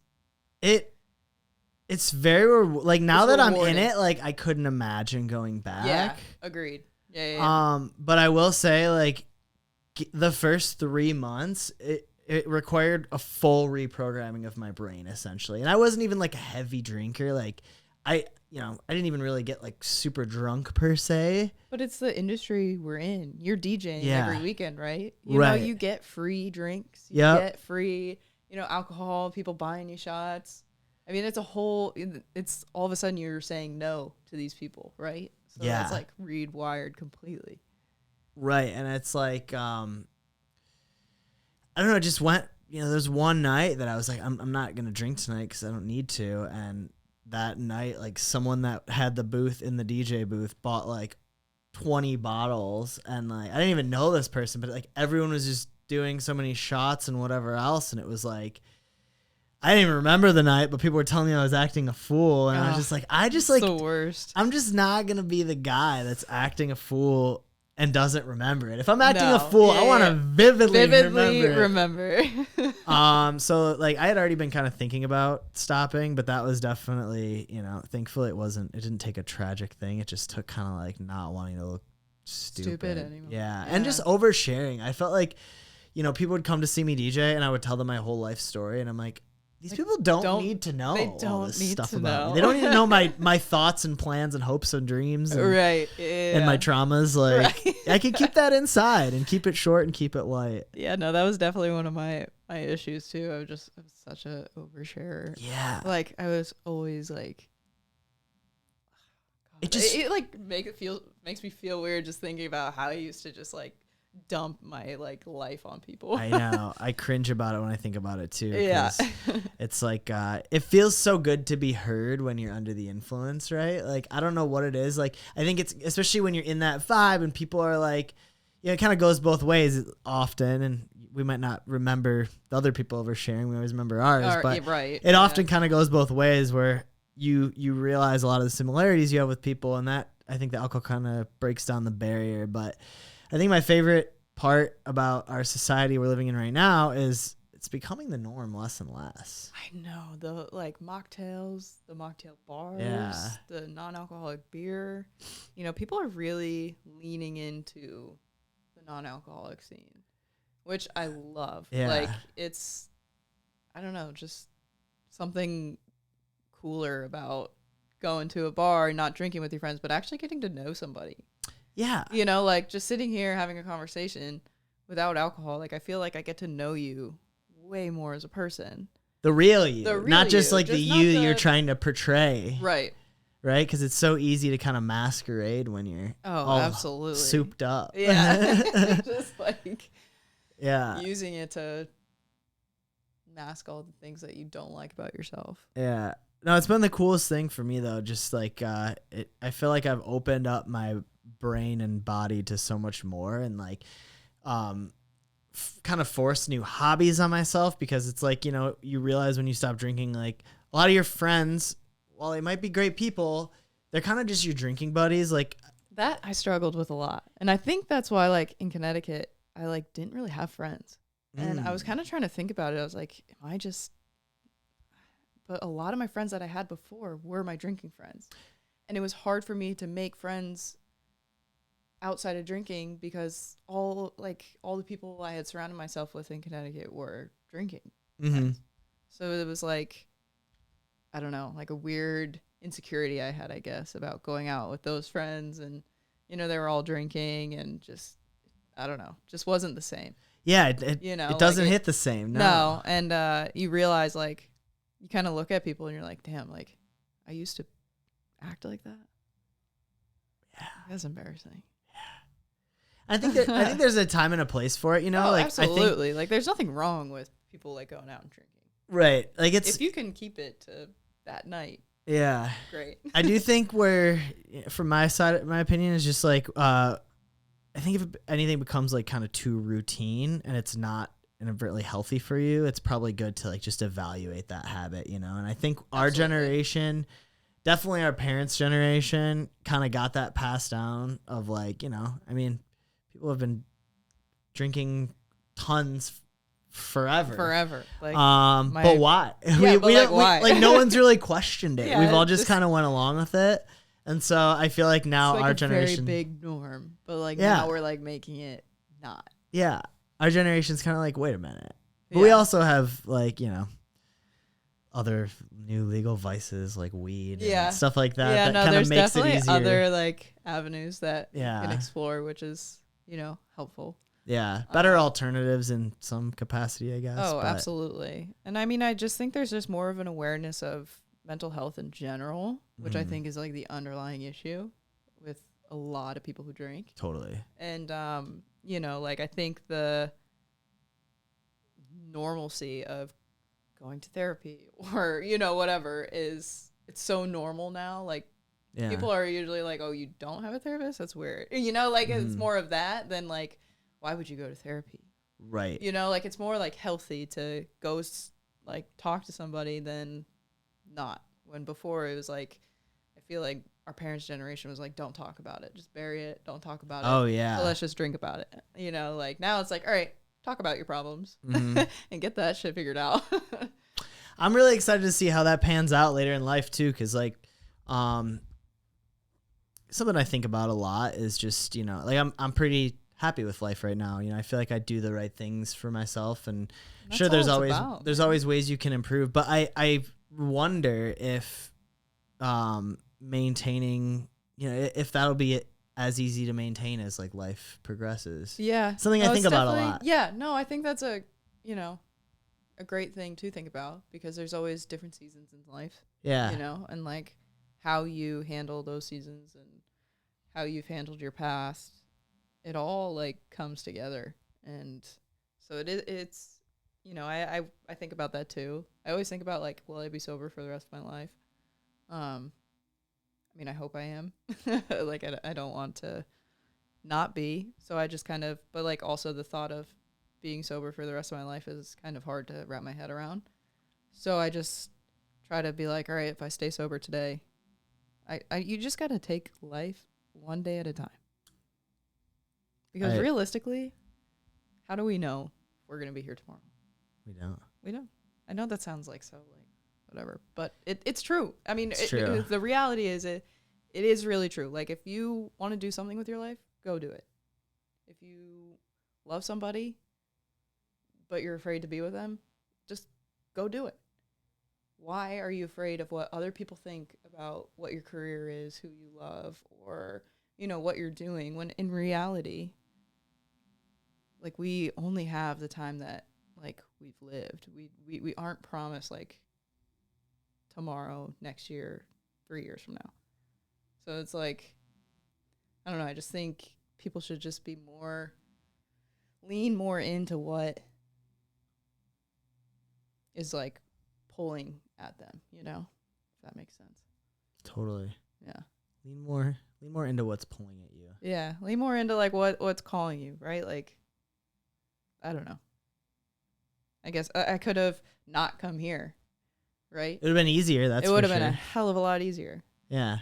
It's very like now It's that rewarding. I'm in it, like I couldn't imagine going back. Yeah. Agreed. Yeah. But I will say like the first 3 months, it required a full reprogramming of my brain essentially. And I wasn't even like a heavy drinker. Like I didn't even really get like super drunk per se. But it's the industry we're in. You're DJing every weekend, right? You Right. know, you get free drinks. You get free, alcohol, people buying you shots. I mean, it's all of a sudden you're saying no to these people, right? So that's like rewired completely. Right. And it's like, I don't know, it just went, there's one night that I was like, I'm not going to drink tonight because I don't need to. And that night, like someone that had the booth in the DJ booth bought like 20 bottles. And like, I didn't even know this person, but like everyone was just doing so many shots and whatever else. And it was like, I didn't even remember the night, but people were telling me I was acting a fool. And I was just like, the worst. I'm just not going to be the guy that's acting a fool and doesn't remember it. If I'm acting a fool, I want to vividly remember. So like I had already been kind of thinking about stopping, but that was definitely, thankfully it didn't take a tragic thing. It just took kind of like not wanting to look stupid anymore. Yeah. And just oversharing. I felt like, people would come to see me DJ and I would tell them my whole life story. And I'm like, these people don't need to know all this stuff about me. They don't need to know my thoughts and plans and hopes and dreams and, right. Yeah. and my traumas. Like I can keep that inside and keep it short and keep it light. Yeah, no, that was definitely one of my issues too. I was such a oversharer. Yeah. Like I was always like, God, it like makes me feel weird just thinking about how I used to just like dump my like life on people. I know. I cringe about it when I think about it too. Yeah. It's like it feels so good to be heard when you're under the influence, right? Like I don't know what it is. Like I think it's especially when you're in that vibe and people are like, it kind of goes both ways often, and we might not remember the other people oversharing. We always remember ours, but it often kind of goes both ways where you realize a lot of the similarities you have with people, and that I think the alcohol kind of breaks down the barrier. But I think my favorite part about our society we're living in right now is it's becoming the norm less and less. I know. The like mocktails, the mocktail bars, the non-alcoholic beer. People are really leaning into the non-alcoholic scene, which I love. Yeah. Like it's, I don't know, just something cooler about going to a bar and not drinking with your friends, but actually getting to know somebody. Yeah. Like just sitting here having a conversation without alcohol, like I feel like I get to know you way more as a person. The real you. Not just like just the you that you're trying to portray. Right. Right? Because it's so easy to kind of masquerade when you're all absolutely souped up. Yeah. Just like using it to mask all the things that you don't like about yourself. Yeah. No, it's been the coolest thing for me though. Just like I feel like I've opened up my brain and body to so much more, and like kind of forced new hobbies on myself, because it's like, you realize when you stop drinking, like a lot of your friends, while they might be great people, they're kind of just your drinking buddies. Like that I struggled with a lot. And I think that's why like in Connecticut, I like didn't really have friends. And I was kind of trying to think about it. I was like, but a lot of my friends that I had before were my drinking friends. And it was hard for me to make friends outside of drinking because all the people I had surrounded myself with in Connecticut were drinking. Mm-hmm. So it was like, I don't know, like a weird insecurity I had, I guess, about going out with those friends, and they were all drinking, and just, I don't know, just wasn't the same. Yeah, it doesn't hit the same. No. And you realize, like, you kind of look at people and you're like, damn, like I used to act like that. Yeah, that's embarrassing. I think there's a time and a place for it, like absolutely. Like there's nothing wrong with people like going out and drinking. Right. Like it's, if you can keep it to that night. Yeah. Great. I do think from my side, my opinion is just like, I think if anything becomes like kind of too routine and it's not inadvertently healthy for you, it's probably good to like just evaluate that habit, And I think our generation, definitely our parents' generation, kind of got that passed down of like, people have been drinking tons forever. Like, but why? Yeah, but like, why? Like no one's really questioned it. Yeah, We've all just kind of went along with it. And so I feel like now it's like our a generation, very big norm, but like Yeah. now we're like making it not. yeah, our generation's kind of like, wait a minute. But we Yeah. also have like, other new legal vices like weed and stuff like that. Yeah, that no, kind there's of makes it definitely easier. other like avenues that Yeah. you can explore, which is, helpful. Yeah, better alternatives in some capacity, I guess. Oh, but absolutely. And I mean, I just think there's just more of an awareness of mental health in general, which I think is like the underlying issue with a lot of people who drink. Totally. And, like I think the normalcy of going to therapy or, whatever it's so normal now. Like Yeah. people are usually like, oh, you don't have a therapist? That's weird. It's more of that than like, why would you go to therapy? Right. Like it's more like healthy to go like talk to somebody than not. When before it was like, I feel like our parents' generation was like, don't talk about it, just bury it, don't talk about it. Oh yeah. So let's just drink about it. Like now it's like, all right, talk about your problems Mhm. and get that shit figured out. I'm really excited to see how that pans out later in life too, because like, something I think about a lot is just like I'm pretty happy with life right now. I feel like I do the right things for myself, and That's sure, all there's it's always about. ways you can improve, but I wonder if maintaining, if that'll be as easy to maintain as like life progresses. Yeah. Something I think it's about a definitely- lot. Yeah. No, I think that's a great thing to think about because there's always different seasons in life. Yeah. And like how you handle those seasons and how you've handled your past, it all like comes together. And so it's I think about that too. I always think about like, will I be sober for the rest of my life? I mean, I hope I am. Like I don't want to not be. So I just kind of, but like also the thought of being sober for the rest of my life is kind of hard to wrap my head around. So I just try to be like, all right, if I stay sober today, you just got to take life one day at a time. Because realistically, how do we know we're going to be here tomorrow? We don't. I know that sounds like so like whatever, but it's true. I mean, true. The reality is it is really true. Like if you want to do something with your life, go do it. If you love somebody, but you're afraid to be with them, just go do it. Why are you afraid of what other people think about what your career is, who you love, or, what you're doing, when in reality, like, we only have the time that, like, we've lived. We aren't promised, like, tomorrow, next year, 3 years from now. So it's like, I don't know, I just think people should just be lean more into what is like pulling at them, if that makes sense. Totally. Yeah. Lean more into what's pulling at you. Yeah. Lean more into like what's calling you, right? Like, I don't know. I guess I could have not come here, right? It would have been easier. It would have been a hell of a lot easier. Yeah.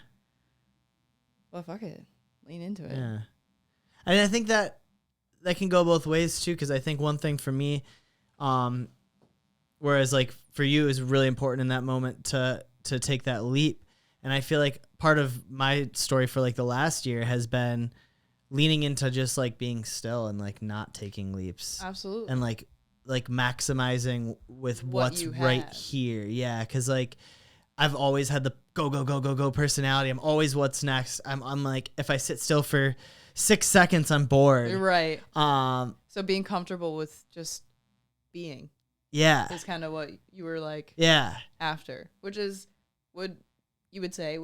Well, fuck it. Lean into it. Yeah. And I think that can go both ways too, because I think one thing for me, whereas like for you is really important in that moment to take that leap. And I feel like part of my story for like the last year has been leaning into just like being still and like not taking leaps. Absolutely. And like maximizing with what's right here. Yeah. Cause like I've always had the go personality. I'm always what's next. I'm like, if I sit still for 6 seconds, I'm bored. Right. So being comfortable with just being. Yeah. Is kind of what you were like. Yeah. After, which is would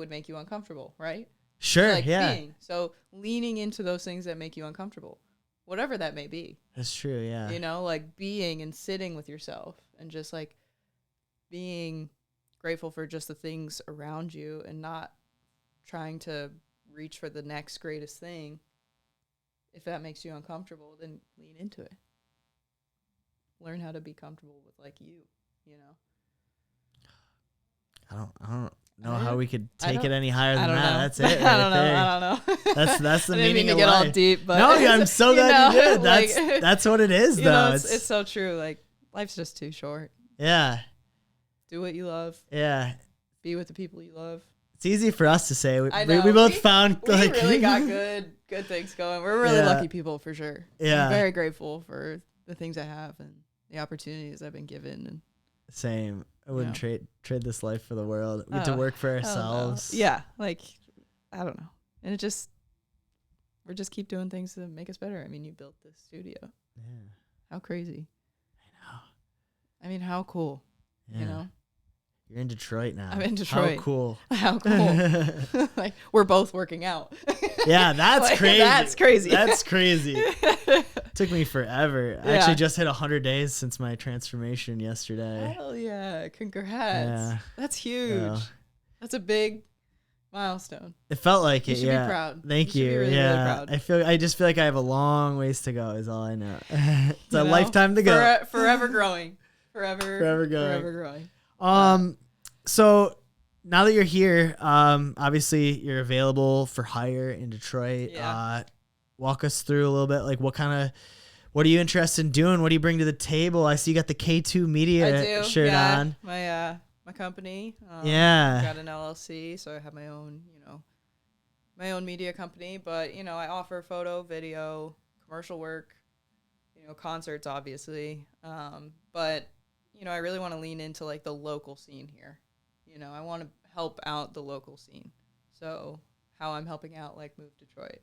make you uncomfortable, right? Sure. Like yeah. being. So leaning into those things that make you uncomfortable, whatever that may be. That's true. Yeah. Like being and sitting with yourself and just like being grateful for just the things around you and not trying to reach for the next greatest thing. If that makes you uncomfortable, then lean into it. Learn how to be comfortable with like you. I don't know how how we could take it any higher than I don't that. know. That's it. Right I don't know. there. I don't know. That's the I didn't meaning mean to of get life. all deep, but No, I'm so glad you did. like, That's what it is, you though. know, it's so true. Like, life's just too short. Yeah. Do what you love. Yeah. Be with the people you love. It's easy for us to say. I know. We both found we like really got good things going. We're really lucky people for sure. Yeah. I'm very grateful for the things I have and the opportunities I've been given. And same. I wouldn't trade this life for the world. We get to work for ourselves. Yeah, like I don't know. And we just keep doing things to make us better. I mean, you built this studio. Yeah. How crazy. I know. I mean, how cool. Yeah. You know? You're in Detroit now. I'm in Detroit. How cool. How cool. Like, we're both working out. Yeah, that's like, crazy. That's crazy. That's crazy. Took me forever. I actually just hit 100 days since my transformation yesterday. Hell yeah. Congrats. Yeah. That's huge. Yeah. That's a big milestone. It felt like You it, should yeah. be proud. Thank You you. should be really, yeah. really proud. I just feel like I have a long ways to go is all I know. It's You a know? lifetime to go. Forever growing. Forever going. Forever growing. So now that you're here, obviously you're available for hire in Detroit. Yeah. Walk us through a little bit, like what are you interested in doing? What do you bring to the table? I see you got the K2 Media shirt on. My company. Yeah. Got an LLC, so I have my own, my own media company. But I offer photo, video, commercial work, concerts, obviously. But I really want to lean into like the local scene here. I want to help out the local scene. So how I'm helping out like Move Detroit,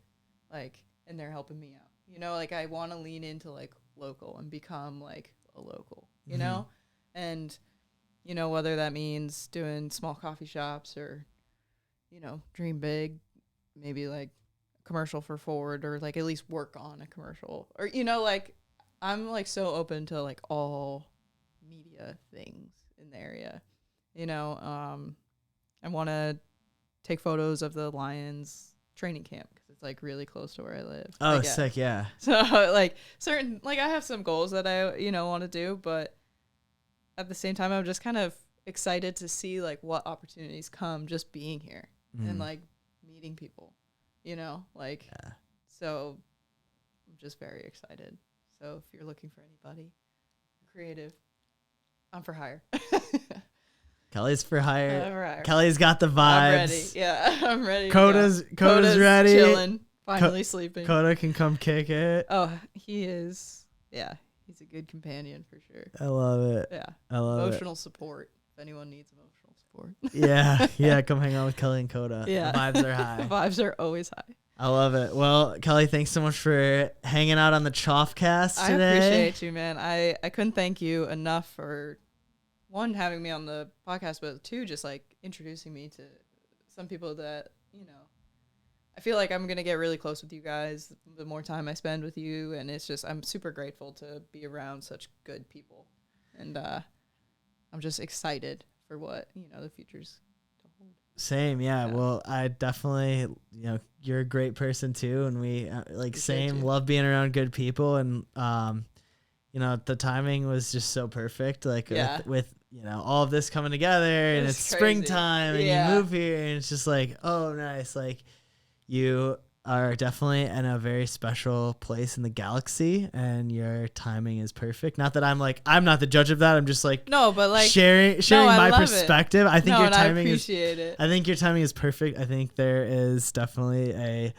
like, and they're helping me out. Like I want to lean into like local and become like a local, and whether that means doing small coffee shops or, dream big, maybe like a commercial for Ford or like at least work on a commercial or, like I'm like so open to like all media things in the area. I want to take photos of the Lions training camp because it's like really close to where I live. Oh, sick. Yeah. So like I have some goals that I, want to do, but at the same time, I'm just kind of excited to see like what opportunities come just being here and like meeting people, so I'm just very excited. So if you're looking for anybody creative, I'm for hire. Kelly's for hire. I'm for hire. Kelly's got the vibes. I'm ready. Yeah, I'm ready. Coda's ready. Chilling, finally sleeping. Coda can come kick it. Oh, he is. Yeah, he's a good companion for sure. I love it. Yeah. I love emotional support. If anyone needs emotional support. Yeah. Come hang out with Kelly and Coda. Yeah. The vibes are high. The vibes are always high. I love it. Well, Kelly, thanks so much for hanging out on the CHOFF cast today. I appreciate you, man. I couldn't thank you enough for, one, having me on the podcast, but two, just like introducing me to some people that, I feel like I'm going to get really close with you guys the more time I spend with you. And it's just, I'm super grateful to be around such good people. And I'm just excited for what, the future's to hold. Same. Yeah. Well, I definitely, you're a great person too. And we love being around good people. And, the timing was just so perfect. Like with all of this coming together and it's crazy. Springtime and you move here and it's just like, oh, nice. Like you are definitely in a very special place in the galaxy and your timing is perfect. Not that I'm not the judge of that. I'm just like, no, but like sharing my perspective. I think your timing I think your timing is perfect. I think there is definitely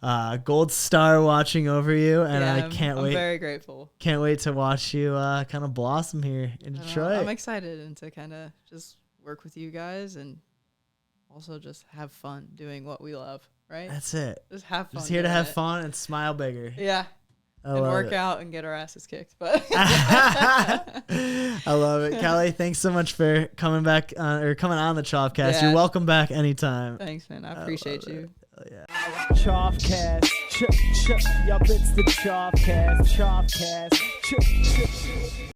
a gold star watching over you, and I can't wait. I'm very grateful. Can't wait to watch you kind of blossom here in Detroit. I'm excited and to kind of just work with you guys and also just have fun doing what we love. Right? That's it. Just have fun. Just here to have fun and smile bigger. Yeah. And work out and get our asses kicked. But I love it. Kelly, thanks so much for coming back coming on the CHOFF. You're welcome back anytime. Thanks, man. I appreciate you. Yeah. CHOFF. Yup, it's the CHOFF. CHOFF.